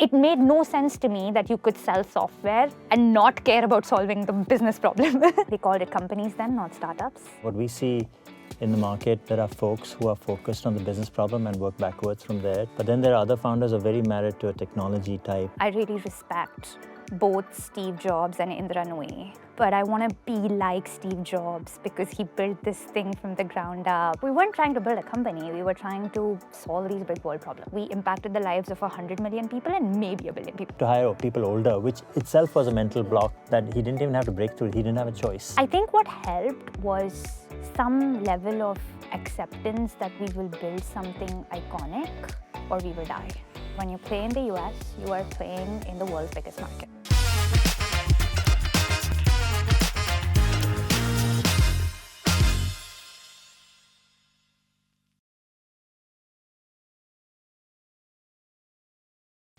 it made no sense to me that you could sell software and not care about solving the business problem. They called it companies then, not startups. What we see in the market, there are folks who are focused on the business problem and work backwards from there. But then there are other founders who are very married to a technology type. I really respect both Steve Jobs and Indra Nooyi. But I want to be like Steve Jobs because he built this thing from the ground up. We weren't trying to build a company. We were trying to solve these big world problems. We impacted the lives of 100 million people and maybe a billion people. To hire people older, which itself was a mental block that he didn't even have to break through. He didn't have a choice. I think what helped was some level of acceptance that we will build something iconic or we will die. When you play in the US, you are playing in the world's biggest market.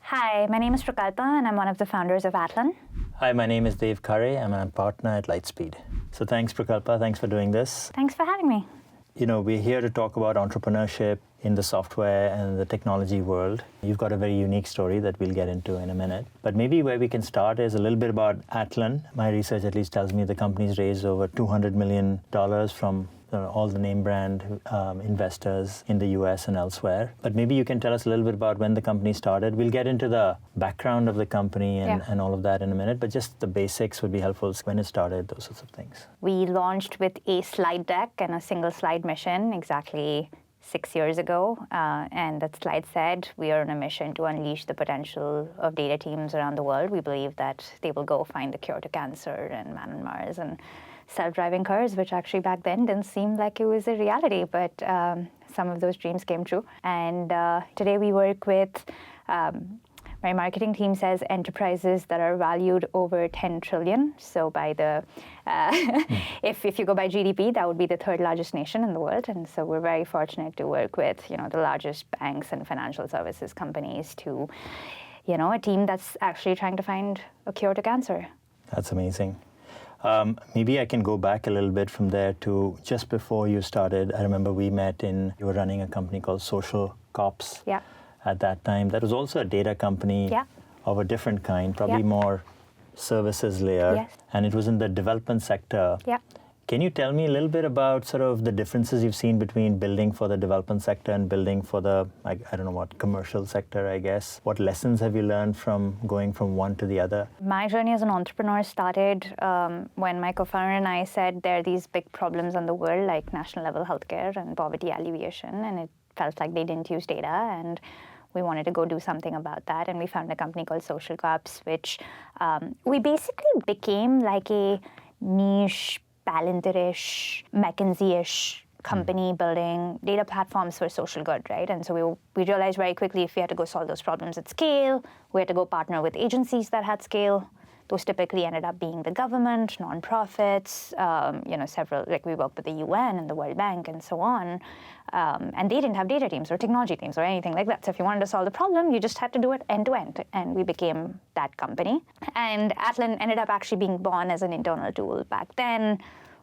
Hi, my name is Prukalpa and I'm one of the founders of Atlan. Hi, my name is Dave Khare. I'm a partner at Lightspeed. So thanks, Prukalpa. Thanks for doing this. Thanks for having me. You know, we're here to talk about entrepreneurship in the software and the technology world. You've got a very unique story that we'll get into in a minute. But maybe where we can start is a little bit about Atlan. My research at least tells me the company's raised over $200 million from all the name brand investors in the US and elsewhere. But maybe you can tell us a little bit about when the company started. We'll get into the background of the company and all of that in a minute, but just the basics would be helpful, when it started, those sorts of things. We launched with a slide deck and a single slide mission exactly 6 years ago. And that slide said, we are on a mission to unleash the potential of data teams around the world. We believe that they will go find the cure to cancer and man on Mars and self-driving cars, which actually back then didn't seem like it was a reality, but some of those dreams came true. And today we work with, my marketing team says, enterprises that are valued over 10 trillion. So by the, if you go by GDP, that would be the third largest nation in the world. And so we're very fortunate to work with, the largest banks and financial services companies to, a team that's actually trying to find a cure to cancer. That's amazing. Maybe I can go back a little bit from there to just before you started. I remember we met you were running a company called SocialCops at that time. That was also a data company of a different kind, probably more services layer. Yes. And it was in the development sector. Yeah. Can you tell me a little bit about sort of the differences you've seen between building for the development sector and building for the, I don't know what, commercial sector, I guess? What lessons have you learned from going from one to the other? My journey as an entrepreneur started when my co-founder and I said there are these big problems in the world like national level healthcare and poverty alleviation, and it felt like they didn't use data, and we wanted to go do something about that. And we found a company called SocialCops, which we basically became like a niche Palantir-ish, McKinsey-ish company building data platforms for social good, right? And so we realized very quickly if we had to go solve those problems at scale, we had to go partner with agencies that had scale. Those typically ended up being the government, nonprofits, several, like we worked with the UN and the World Bank and so on. And they didn't have data teams or technology teams or anything like that. So if you wanted to solve the problem, you just had to do it end to end. And we became that company. And Atlan ended up actually being born as an internal tool back then.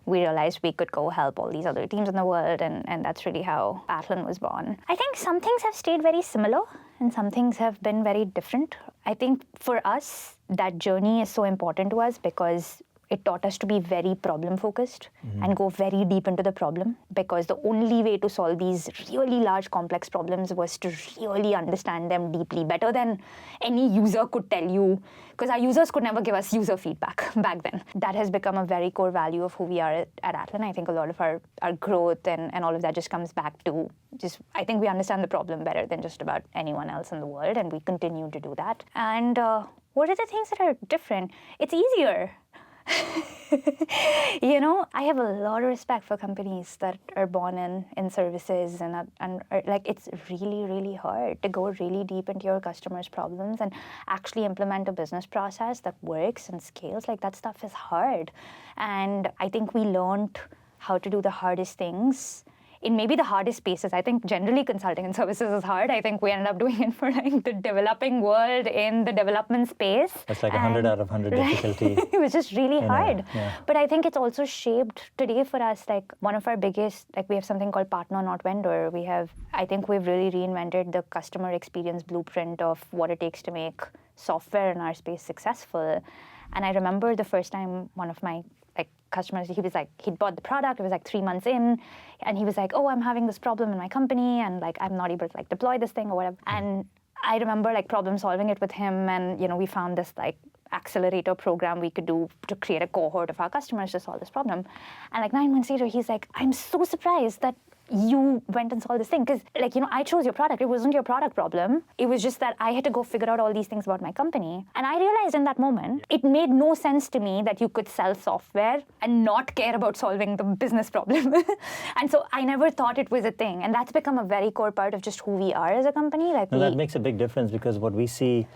We realized we could go help all these other teams in the world, and that's really how Atlan was born. I think some things have stayed very similar, and some things have been very different. I think for us, that journey is so important to us because it taught us to be very problem-focused and go very deep into the problem, because the only way to solve these really large, complex problems was to really understand them deeply, better than any user could tell you, because our users could never give us user feedback back then. That has become a very core value of who we are at Atlan. I think a lot of our growth and all of that just comes back to I think we understand the problem better than just about anyone else in the world, and we continue to do that. And what are the things that are different? It's easier. I have a lot of respect for companies that are born in services and like it's really, really hard to go really deep into your customers' problems and actually implement a business process that works and scales. Like that stuff is hard. And I think we learned how to do the hardest things in maybe the hardest spaces. I think generally consulting and services is hard. I think we ended up doing it for like the developing world in the development space. That's like 100 out of 100 difficulty. It was just really hard. Yeah. But I think it's also shaped today for us, like one of our biggest, like we have something called partner, not vendor. I think we've really reinvented the customer experience blueprint of what it takes to make software in our space successful. And I remember the first time one of my customers, he was like, he'd bought the product, it was like 3 months in, and he was like, oh, I'm having this problem in my company, and like I'm not able to like deploy this thing or whatever. And I remember like problem solving it with him, and we found this like accelerator program we could do to create a cohort of our customers to solve this problem. And like 9 months later, he's like, I'm so surprised that you went and solved this thing, because like I chose your product. It wasn't your product problem. It was just that I had to go figure out all these things about my company. And I realized in that moment it made no sense to me that you could sell software and not care about solving the business problem. And so I never thought it was a thing, and that's become a very core part of just who we are as a company. Like that makes a big difference, because what we see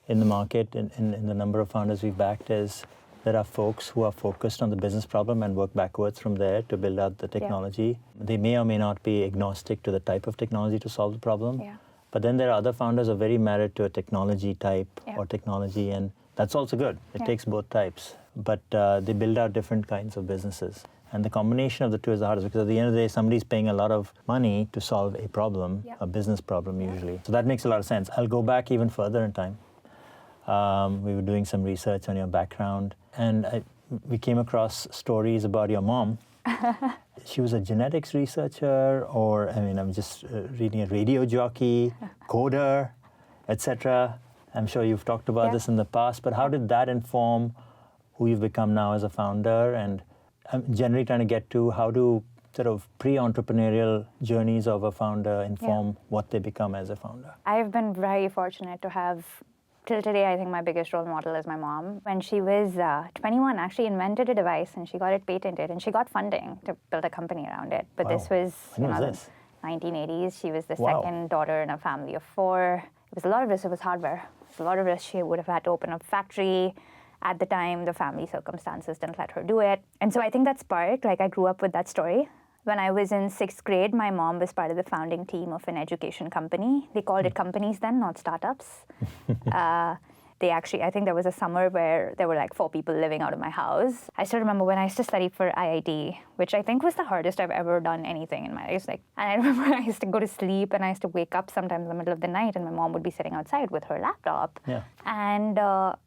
in the market in the number of founders we've backed is there are folks who are focused on the business problem and work backwards from there to build out the technology. Yeah. They may or may not be agnostic to the type of technology to solve the problem. Yeah. But then there are other founders who are very married to a technology type or technology, and that's also good. It takes both types. But they build out different kinds of businesses. And the combination of the two is the hardest, because at the end of the day, somebody's paying a lot of money to solve a problem, a business problem usually. So that makes a lot of sense. I'll go back even further in time. We were doing some research on your background, and we came across stories about your mom. She was a genetics researcher, or I'm just reading a radio jockey, coder, etc. I'm sure you've talked about this in the past, but how did that inform who you've become now as a founder? And I'm generally trying to get to how do sort of pre-entrepreneurial journeys of a founder inform what they become as a founder? I've been very fortunate to have, till today, I think my biggest role model is my mom. When she was 21, actually invented a device, and she got it patented, and she got funding to build a company around it. But this was, the 1980s. She was the second daughter in a family of 4. It was a lot of risk. It was hardware. It was a lot of risk. She would have had to open a factory. At the time, the family circumstances didn't let her do it. And so I think that sparked, like I grew up with that story. When I was in 6th grade, my mom was part of the founding team of an education company. They called it companies then, not startups. I think there was a summer where there were like 4 people living out of my house. I still remember when I used to study for IIT, which I think was the hardest I've ever done anything in my life. And I remember I used to go to sleep, and I used to wake up sometimes in the middle of the night, and my mom would be sitting outside with her laptop. Yeah. And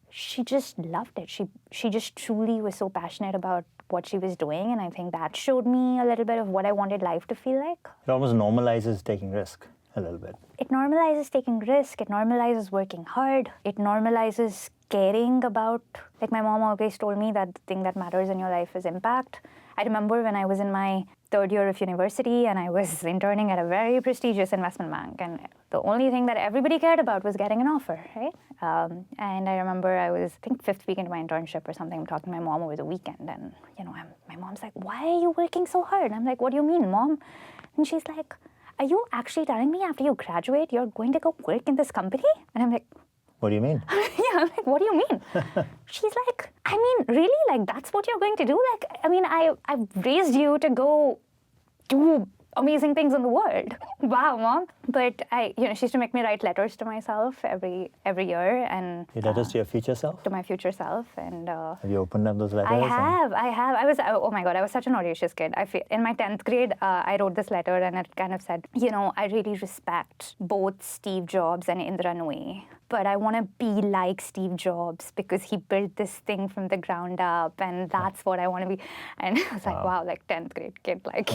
she just loved it. She just truly was so passionate about what she was doing, and I think that showed me a little bit of what I wanted life to feel like. It almost normalizes taking risk a little bit. It normalizes taking risk. It normalizes working hard. It normalizes caring about, like my mom always told me that the thing that matters in your life is impact. I remember when I was in my 3rd year of university, and I was interning at a very prestigious investment bank, and the only thing that everybody cared about was getting an offer, right? And I remember I was, I think, 5th week into my internship or something. I'm talking to my mom over the weekend, and my mom's like, "Why are you working so hard?" And I'm like, "What do you mean, Mom?" And she's like, "Are you actually telling me after you graduate you're going to go work in this company?" And I'm like, "What do you mean?" I'm like, "What do you mean?" She's like, "I mean, really? Like, that's what you're going to do? Like, I mean, I've raised you to go do amazing things in the world." Wow, Mom. But she used to make me write letters to myself every year, and letters to your future self? To my future self, and have you opened up those letters? I have. I was, oh my God, I was such an audacious kid. In my 10th grade, I wrote this letter, and it kind of said, I really respect both Steve Jobs and Indra Nooyi, but I want to be like Steve Jobs because he built this thing from the ground up, and that's what I want to be. And I was like, wow, like 10th grade kid, like,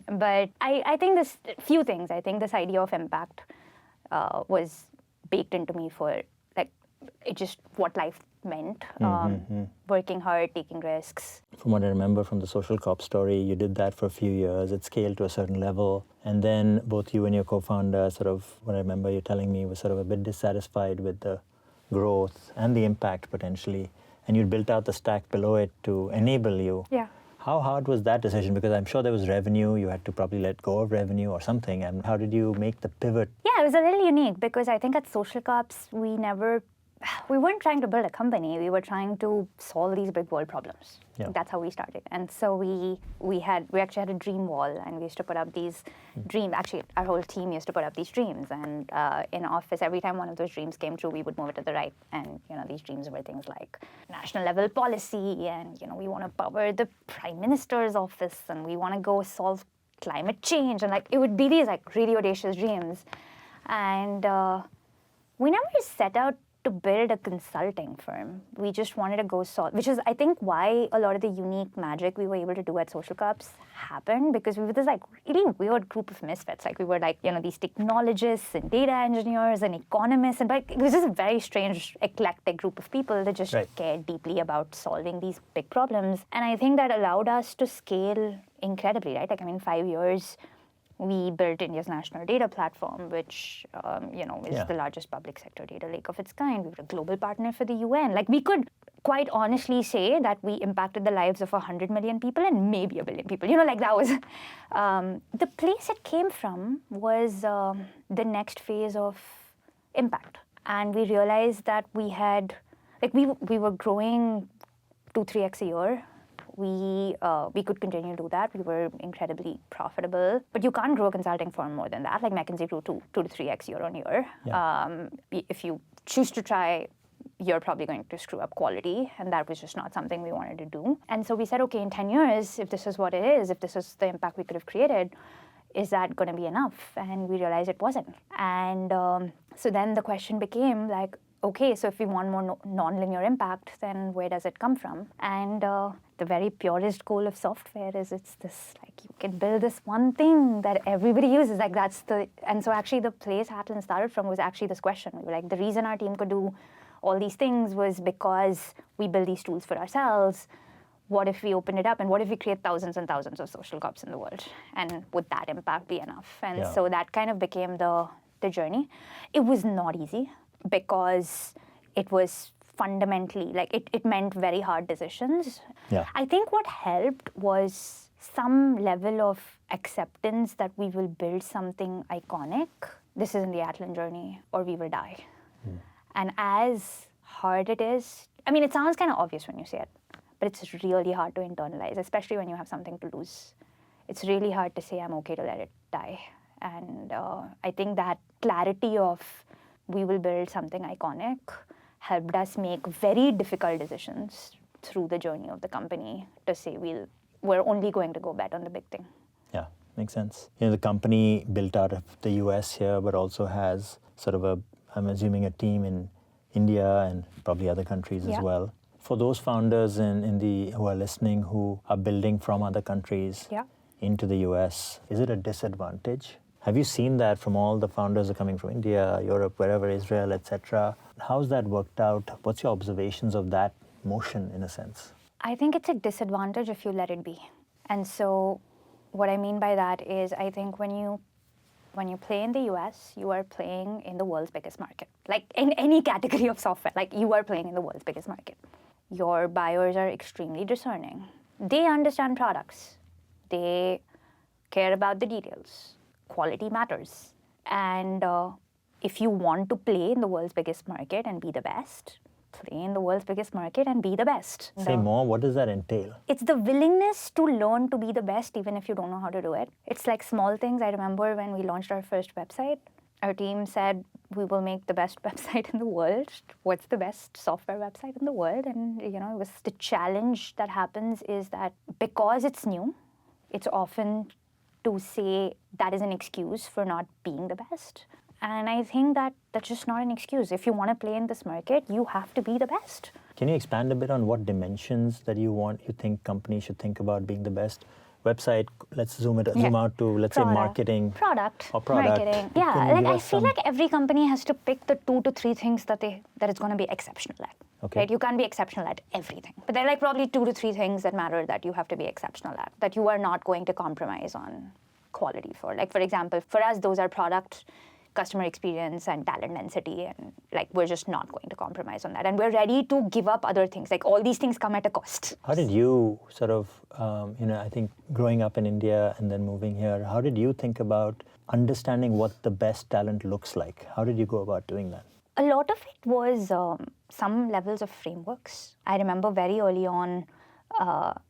but I think this few things. I think this idea of impact was baked into me for like it just what life meant. Working hard, taking risks. From what I remember from the SocialCops story, you did that for a few years. It scaled to a certain level, and then both you and your co-founder, sort of, what I remember you telling me, was sort of a bit dissatisfied with the growth and the impact potentially, and you built out the stack below it to enable you. Yeah. How hard was that decision? Because I'm sure there was revenue, you had to probably let go of revenue or something. And how did you make the pivot? Yeah, it was a little unique because I think at SocialCops, we never we weren't trying to build a company. We were trying to solve these big world problems. Yeah. That's how we started. And so we actually had a dream wall, and we used to put up these dreams. Actually, our whole team used to put up these dreams. And in office, every time one of those dreams came true, we would move it to the right. And these dreams were things like national level policy, and we want to power the prime minister's office, and we want to go solve climate change, and it would be these really audacious dreams. And we never set out to build a consulting firm. We just wanted to go solve, which is, I think, why a lot of the unique magic we were able to do at SocialCops happened, because we were this really weird group of misfits. We were these technologists and data engineers and economists, and it was just a very strange, eclectic group of people that just cared deeply about solving these big problems. And I think that allowed us to scale incredibly, right? 5 years, we built India's national data platform, which is the largest public sector data lake of its kind. We were a global partner for the UN. We could quite honestly say that we impacted the lives of 100 million people and maybe 1 billion people. That was the place it came from was the next phase of impact. And we realized that we had, we were growing 2-3x a year. We could continue to do that. We were incredibly profitable. But you can't grow a consulting firm more than that. McKinsey grew 2 to 3x year on year. Yeah. If you choose to try, you're probably going to screw up quality. And that was just not something we wanted to do. And so we said, okay, in 10 years, if this is what it is, if this is the impact we could have created, is that going to be enough? And we realized it wasn't. And so then the question became okay, so if we want more non-linear impact, then where does it come from? And the very purest goal of software is it's this, you can build this one thing that everybody uses. And so actually the place Atlan started from was actually this question. We were the reason our team could do all these things was because we build these tools for ourselves. What if we open it up, and what if we create thousands and thousands of SocialCops in the world? And would that impact be enough? And so that kind of became the journey. It was not easy, because it was fundamentally, it meant very hard decisions. Yeah. I think what helped was some level of acceptance that we will build something iconic. This isn't the Atlan journey, or we will die. And as hard it is, it sounds kind of obvious when you say it, but it's really hard to internalize, especially when you have something to lose. It's really hard to say, I'm okay to let it die. And I think that clarity of we will build something iconic helped us make very difficult decisions through the journey of the company to say we're only going to go bet on the big thing. Yeah, makes sense. The company built out of the US here, but also has sort of I'm assuming a team in India and probably other countries as well. For those founders who are listening who are building from other countries into the US, is it a disadvantage? Have you seen that from all the founders who are coming from India, Europe, wherever, Israel, etc.? How's that worked out? What's your observations of that motion, in a sense? I think it's a disadvantage if you let it be. And so what I mean by that is I think when you play in the US, you are playing in the world's biggest market. In any category of software, you are playing in the world's biggest market. Your buyers are extremely discerning. They understand products. They care about the details. Quality matters. And if you want to play in the world's biggest market and be the best, play in the world's biggest market and be the best. Say more, what does that entail? It's the willingness to learn to be the best even if you don't know how to do it. It's small things. I remember when we launched our first website, our team said, we will make the best website in the world. What's the best software website in the world? And it was the challenge that happens is that because it's new, it's often to say that is an excuse for not being the best. And I think that that's just not an excuse. If you want to play in this market, you have to be the best. Can you expand a bit on what dimensions that you think companies should think about being the best? Website, let's zoom out to, let's say, marketing. Product. Or product. Marketing. Yeah, I feel like every company has to pick the 2 to 3 things that it's going to be exceptional at. Okay. Right? You can't be exceptional at everything. But there are probably 2 to 3 things that matter that you have to be exceptional at, that you are not going to compromise on quality for. For example, for us, those are product, customer experience, and talent density. And we're just not going to compromise on that. And we're ready to give up other things. All these things come at a cost. How did you sort of, I think growing up in India and then moving here, how did you think about understanding what the best talent looks like? How did you go about doing that? A lot of it was some levels of frameworks. I remember very early on,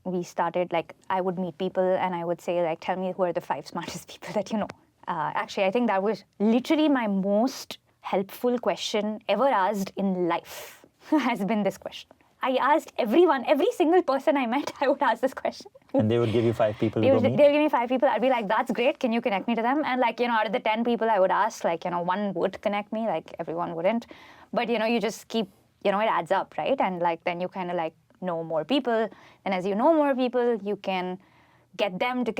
we started, like, I would meet people and I would say, like, tell me who are the 5 smartest people that you know. Actually, I think that was literally my most helpful question ever asked in life has been this question. I asked everyone, every single person I met, I would ask this question. And they would give you 5 people to go meet? They'll give me 5 people. I'd be like, that's great. Can you connect me to them? And like, out of the 10 people I would ask, like, one would connect me, like everyone wouldn't. But, you just keep, it adds up, right? And like, then you kind of like know more people. And as you know more people, you can get them to,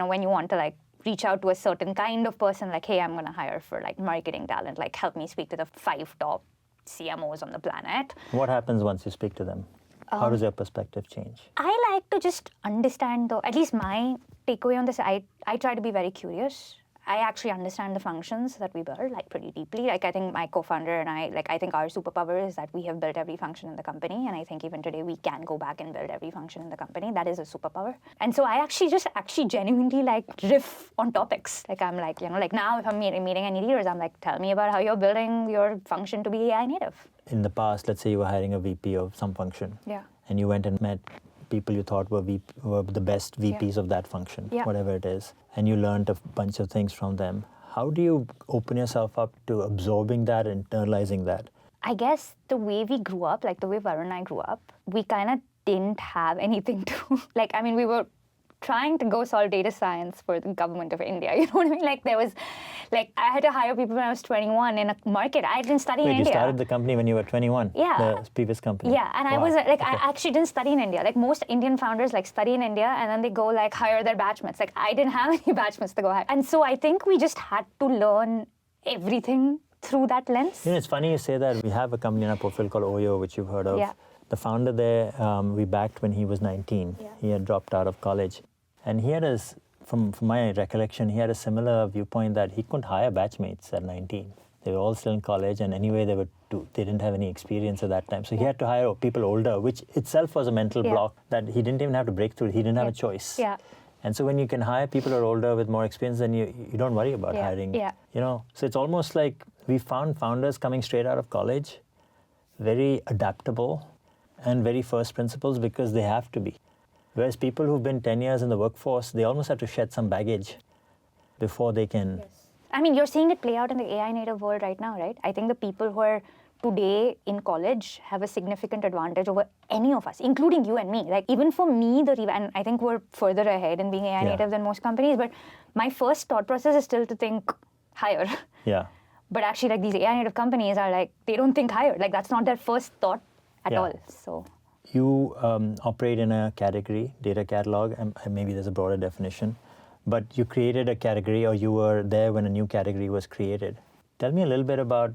when you want to like reach out to a certain kind of person, like, hey, I'm going to hire for like marketing talent, like help me speak to the 5 top CMOs on the planet. What happens once you speak to them? How does your perspective change? I like to just understand, though, at least my takeaway on this, I try to be very curious. I actually understand the functions that we build, like, pretty deeply. Like, I think my co-founder and I think our superpower is that we have built every function in the company, and I think even today we can go back and build every function in the company. That is a superpower. And so I actually genuinely, like, riff on topics. Like, I'm like, like now if I'm meeting any leaders, I'm like, tell me about how you're building your function to be AI native. In the past, let's say you were hiring a VP of some function. Yeah. And you went and met people you thought were the best VPs of that function, whatever it is, and you learned a bunch of things from them. How do you open yourself up to absorbing that, internalizing that? I guess the way we grew up, like the way Varun and I grew up, we kind of didn't have anything to, we were trying to go solve data science for the government of India. You know what I mean? Like, there was, like, I had to hire people when I was 21 in a market. I didn't study in India. You started the company when you were 21? Yeah. The previous company? Yeah, and wow. I was, like, I actually didn't study in India. Like, most Indian founders, like, study in India, and then they go, like, hire their batchmates. Like, I didn't have any batchmates to go hire. And so I think we just had to learn everything through that lens. It's funny you say that. We have a company in our portfolio called Oyo, which you've heard of. Yeah. The founder there, we backed when he was 19. Yeah. He had dropped out of college. And he had from my recollection, he had a similar viewpoint that he couldn't hire batchmates at 19. They were all still in college, and anyway, they didn't have any experience at that time. So he had to hire people older, which itself was a mental block that he didn't even have to break through. He didn't have a choice. Yeah. And so when you can hire people who are older with more experience, then you don't worry about hiring. Yeah. So it's almost like we found founders coming straight out of college, very adaptable and very first principles because they have to be. Whereas people who've been 10 years in the workforce, they almost have to shed some baggage before they can... Yes. I mean, you're seeing it play out in the AI native world right now, right? I think the people who are today in college have a significant advantage over any of us, including you and me. Like, even for me, and I think we're further ahead in being AI native than most companies, but my first thought process is still to think higher. Yeah. But actually, like, these AI native companies are like, they don't think higher. Like, that's not their first thought at all. So... You operate in a category, data catalog, and maybe there's a broader definition, but you created a category, or you were there when a new category was created. Tell me a little bit about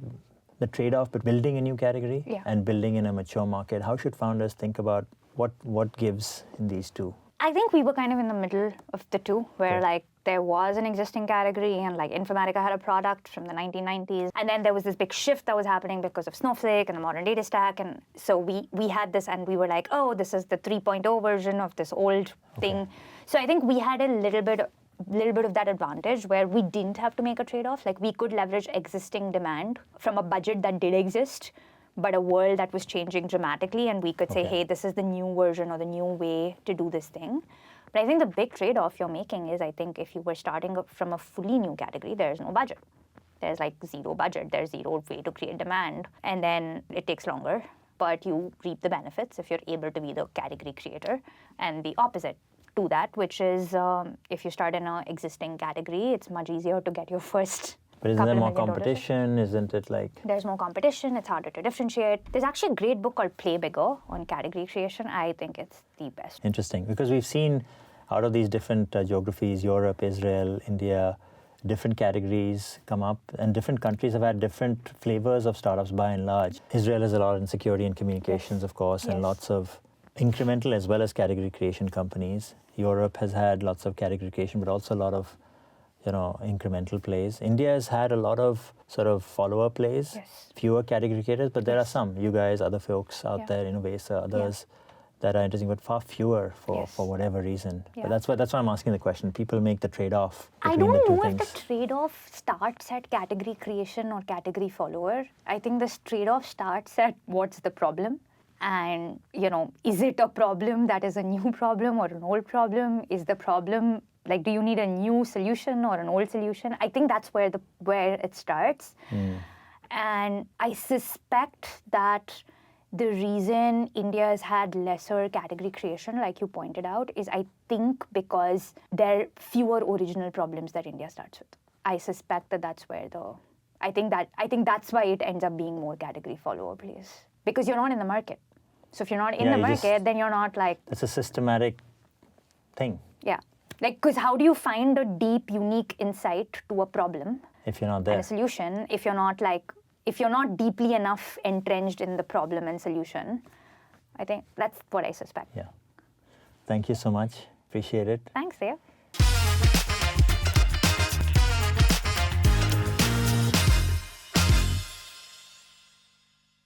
the trade-off between building a new category and building in a mature market. How should founders think about what gives in these two? I think we were kind of in the middle of the two, where like there was an existing category, and like Informatica had a product from the 1990s, and then there was this big shift that was happening because of Snowflake and the modern data stack, and so we had this, and we were like, oh, this is the 3.0 version of this old thing. So I think we had a little bit of that advantage where we didn't have to make a trade-off. Like, we could leverage existing demand from a budget that did exist, but a world that was changing dramatically, and we could say, hey, this is the new version or the new way to do this thing. But I think the big trade-off you're making is, I think if you were starting from a fully new category, there's no budget. There's like zero budget, there's zero way to create demand, and then it takes longer, but you reap the benefits if you're able to be the category creator. And the opposite to that, which is if you start in an existing category, it's much easier to get your first. But isn't there more competition? Isn't it like... There's more competition. It's harder to differentiate. There's actually a great book called Play Bigger on category creation. I think it's the best. Interesting. Because we've seen out of these different geographies, Europe, Israel, India, different categories come up, and different countries have had different flavors of startups by and large. Israel has a lot in security and communications, of course, and lots of incremental as well as category creation companies. Europe has had lots of category creation, but also a lot of incremental plays. India has had a lot of sort of follower plays, fewer category creators, but there are some. You guys, other folks out there, Innovasa, others that are interesting, but far fewer for whatever reason. But that's why I'm asking the question. People make the trade-off I between don't the two know things. if the trade-off starts at category creation or category follower. I think this trade-off starts at what's the problem. And, is it a problem that is a new problem or an old problem? Is the problem, like, do you need a new solution or an old solution? I think that's where it starts. And I suspect that the reason India has had lesser category creation, like you pointed out, is I think because there are fewer original problems that India starts with. I suspect that that's where I think that's why it ends up being more category follower plays. Because you're not in the market. So if you're not in the market, then you're not like... It's a systematic thing. Yeah. Like, because how do you find a deep, unique insight to a problem? If you're not there. And a solution, if you're not deeply enough entrenched in the problem and solution. I think that's what I suspect. Yeah. Thank you so much. Appreciate it. Thanks, Dave.